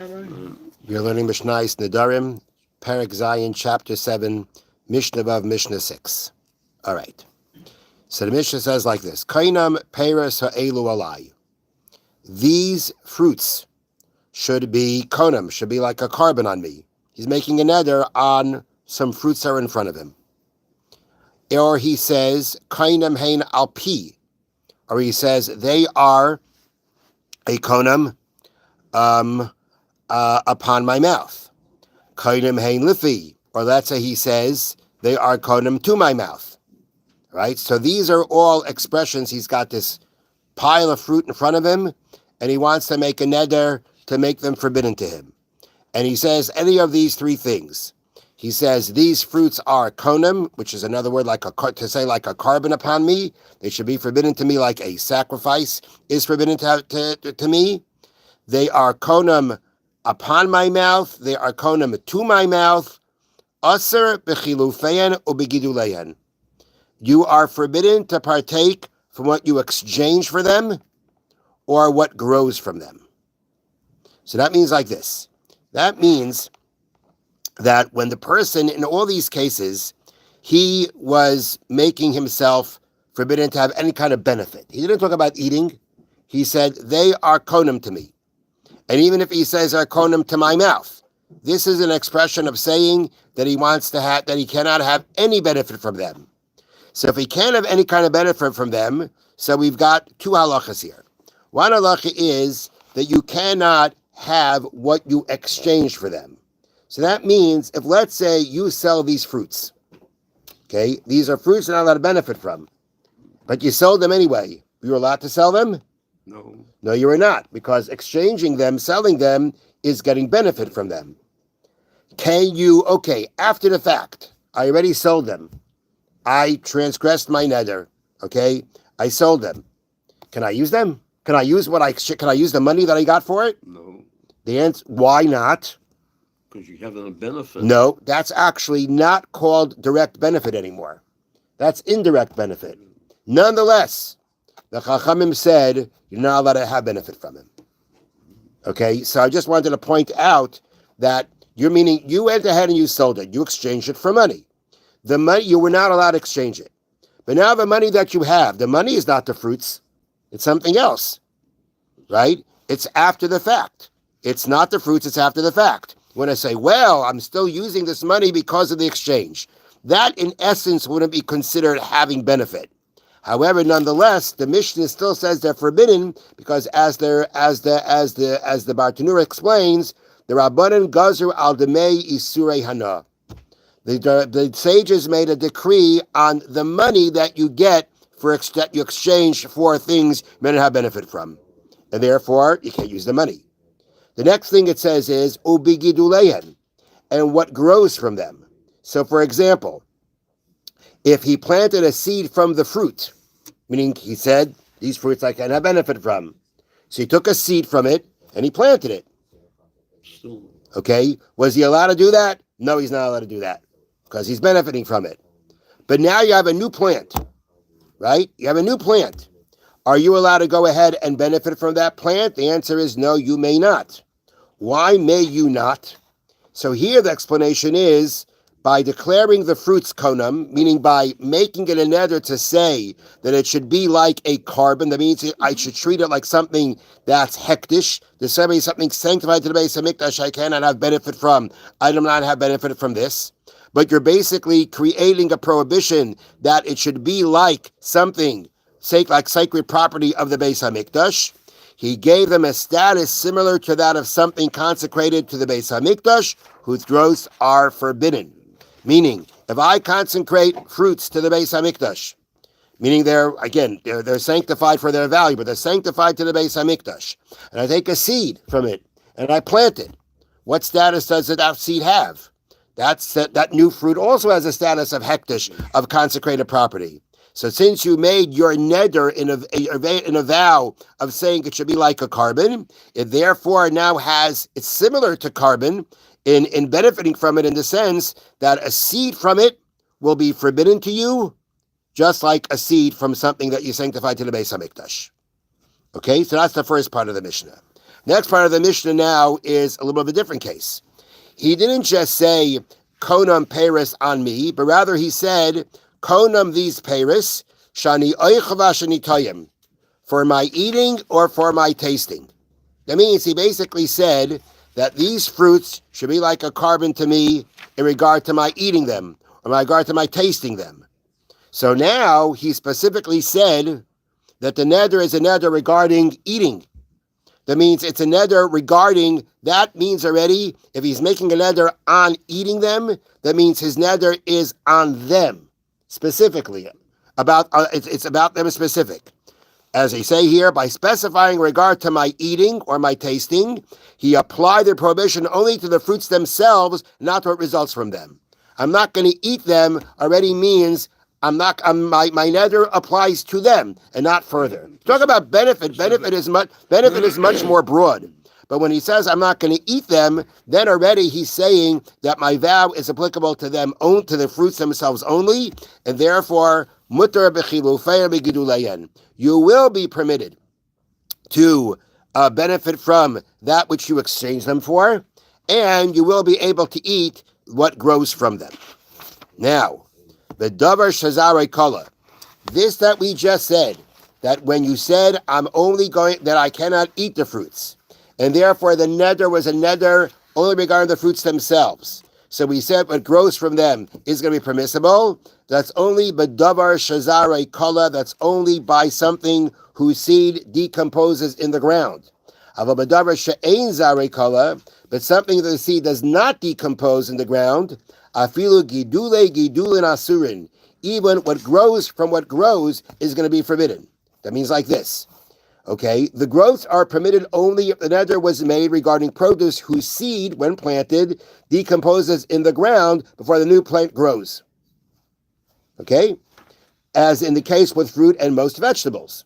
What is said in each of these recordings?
We are learning Mishna Nedarim, Perek Zayin, Chapter 7, Mishnah Vav, Mishnah 6. All right. So the Mishnah says like this: Kainam Peres Ha'elu Alai. These fruits should be konam, should be like a carbon on me. He's making a neder on some fruits that are in front of him. Or he says, Kainam Hein Alpi. Or he says, they are a konam upon my mouth. Kainam Hein Lifi. Or let's say he says, they are konam to my mouth. Right? So these are all expressions. He's got this pile of fruit in front of him, and he wants to make a neder to make them forbidden to him. And he says any of these three things. He says these fruits are konam, which is another word like to say like a carbon upon me. They should be forbidden to me like a sacrifice is forbidden to me. They are konam upon my mouth. They are konam to my mouth. Aser b'chilufeyan u'begiduleyan. You are forbidden to partake from what you exchange for them or what grows from them. So that means like this. That means that when the person, in all these cases, he was making himself forbidden to have any kind of benefit. He didn't talk about eating. He said, they are konam to me. And even if he says they're konam to my mouth, this is an expression of saying that he wants to have, that he cannot have any benefit from them. So if he can't have any kind of benefit from them, so we've got two halachas here. One halacha is that you cannot have what you exchange for them. So that means if, let's say, you sell these fruits, okay, these are fruits you're not allowed to benefit from, but you sold them anyway. You were allowed to sell them? No. No, you were not, because exchanging them, selling them, is getting benefit from them. Can you, okay, after the fact, I already sold them. I transgressed my neder, okay? I sold them. Can I use them? Can I use can I use the money that I got for it? No. The answer, why not? Because you have a benefit. No, that's actually not called direct benefit anymore. That's indirect benefit. Nonetheless, the Chachamim said you're not allowed to have benefit from him. Okay, so I just wanted to point out that you're meaning you went ahead and you sold it. You exchanged it for money. The money, you were not allowed to exchange it. But now the money that you have, the money is not the fruits. It's something else, right? It's after the fact. It's not the fruits, it's after the fact. When I say, well, I'm still using this money because of the exchange, that in essence wouldn't be considered having benefit. However, nonetheless, the Mishnah still says they're forbidden because as the Bartanura explains, the Rabbanan Gazru al Demei Isurei Hana. The sages made a decree on the money that you get that you exchange for things you may not have benefit from. And therefore, you can't use the money. The next thing it says is, ubigiduleyan, and what grows from them. So, for example, if he planted a seed from the fruit, meaning he said, these fruits I can have benefit from. So he took a seed from it, and he planted it. Okay? Was he allowed to do that? No, he's not allowed to do that, because he's benefiting from it. But now you have a new plant, right? You have a new plant. Are you allowed to go ahead and benefit from that plant? The answer is no, you may not. Why may you not? So here the explanation is by declaring the fruits konam, meaning by making it a neder to say that it should be like a carbon. That means I should treat it like something that's hektish. There's something sanctified to the Beis HaMikdash I cannot have benefit from. I do not have benefit from this. But you're basically creating a prohibition that it should be like something like sacred property of the Beis HaMikdash. He gave them a status similar to that of something consecrated to the Beis HaMikdash, whose growths are forbidden. Meaning, if I consecrate fruits to the Beis HaMikdash, meaning they're sanctified for their value, but they're sanctified to the Beis HaMikdash, and I take a seed from it, and I plant it, what status does that seed have? That new fruit also has a status of hektish, of consecrated property. So since you made your neder in a vow of saying it should be like a carbon, it therefore now it's similar to carbon in benefiting from it in the sense that a seed from it will be forbidden to you, just like a seed from something that you sanctified to the Beis HaMikdash. Okay, so that's the first part of the Mishnah. Next part of the Mishnah now is a little bit of a different case. He didn't just say, konam peris on me, but rather he said, konam these peris, shani oichava shani toyim, for my eating or for my tasting. That means he basically said that these fruits should be like a carbon to me in regard to my eating them, or in regard to my tasting them. So now he specifically said that the neder is a neder regarding eating. That means it's a neder regarding, that means already, if he's making a neder on eating them, that means his neder is on them, specifically. It's about them specific. As they say here, by specifying regard to my eating or my tasting, he applied the prohibition only to the fruits themselves, not what results from them. I'm not going to eat them already means my neder applies to them and not further. Talk about benefit. Benefit is much more broad. But when he says I'm not going to eat them, then already he's saying that my vow is applicable to them, to the fruits themselves only, and therefore mutar b'chilufei b'giduleyen. You will be permitted to benefit from that which you exchange them for, and you will be able to eat what grows from them. Now, the davar shazare kala, this that we just said, that when you said that I cannot eat the fruits, and therefore the neder was a neder only regarding the fruits themselves. So we said what grows from them is going to be permissible. That's only b'davar shazare kala. That's only by something whose seed decomposes in the ground. Ava b'davar she'ein zare kala, but something that the seed does not decompose in the ground. Afilu gidulin asurin. Even what grows from what grows is going to be forbidden. That means like this. Okay, the growths are permitted only if the neder was made regarding produce whose seed, when planted, decomposes in the ground before the new plant grows. Okay, as in the case with fruit and most vegetables.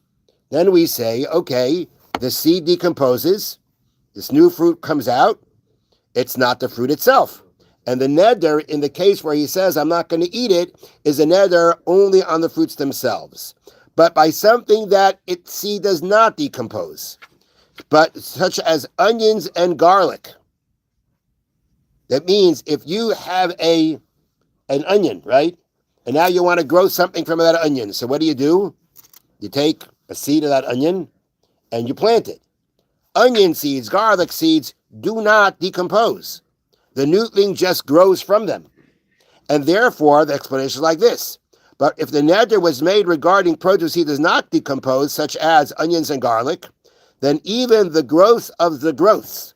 Then we say, okay, the seed decomposes, this new fruit comes out, it's not the fruit itself. And the neder, in the case where he says, I'm not going to eat it, is a neder only on the fruits themselves. But by something that its seed does not decompose, but such as onions and garlic. That means if you have an onion, right? And now you want to grow something from that onion. So what do? You take a seed of that onion and you plant it. Onion seeds, garlic seeds do not decompose. The new thing just grows from them. And therefore, the explanation is like this. But if the neder was made regarding produce he does not decompose, such as onions and garlic, then even the growth of the growths,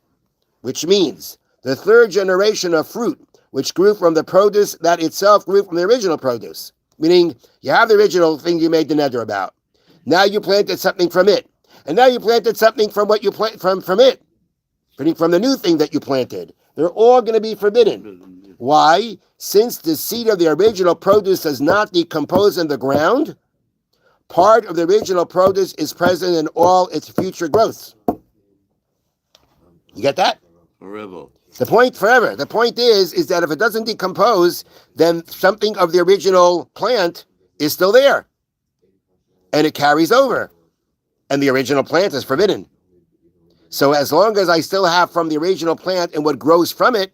which means the third generation of fruit, which grew from the produce that itself grew from the original produce, meaning you have the original thing you made the neder about. Now you planted something from it. And now you planted something from what you planted from it, from the new thing that you planted. They're all going to be forbidden. Why? Since the seed of the original produce does not decompose in the ground, part of the original produce is present in all its future growths. You get that? Forever. The point forever. The point is that if it doesn't decompose, then something of the original plant is still there. And it carries over. And the original plant is forbidden. So as long as I still have from the original plant and what grows from it,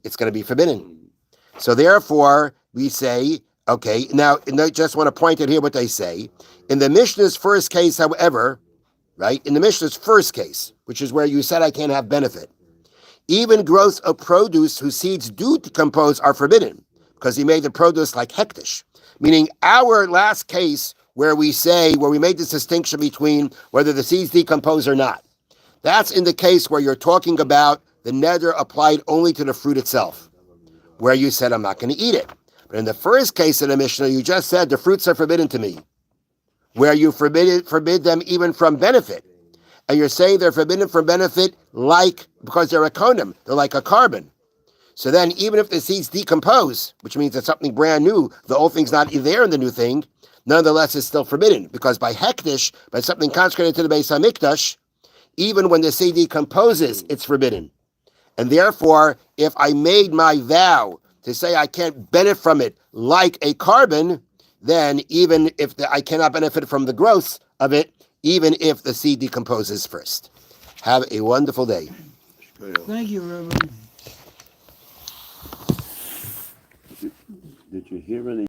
it's going to be forbidden. So therefore, we say, okay, now I just want to point out here what they say. In the Mishnah's first case, however, right, in the Mishnah's first case, which is where you said I can't have benefit, even growth of produce whose seeds do decompose are forbidden, because he made the produce like hektish. Meaning our last case where we made this distinction between whether the seeds decompose or not. That's in the case where you're talking about the neder applied only to the fruit itself, where you said, I'm not going to eat it. But in the first case of the Mishnah, you just said the fruits are forbidden to me, where you forbid them even from benefit. And you're saying they're forbidden from benefit because they're a condom, they're like a carbon. So then even if the seeds decompose, which means it's something brand new, the old thing's not there in the new thing, nonetheless it's still forbidden. Because by hektish, by something consecrated to the Beis HaMikdash, even when the seed decomposes, it's forbidden. And therefore, if I made my vow to say I can't benefit from it like a carbon, then even if I cannot benefit from the growth of it, even if the seed decomposes first. Have a wonderful day. Thank you, Reverend. Did you hear any?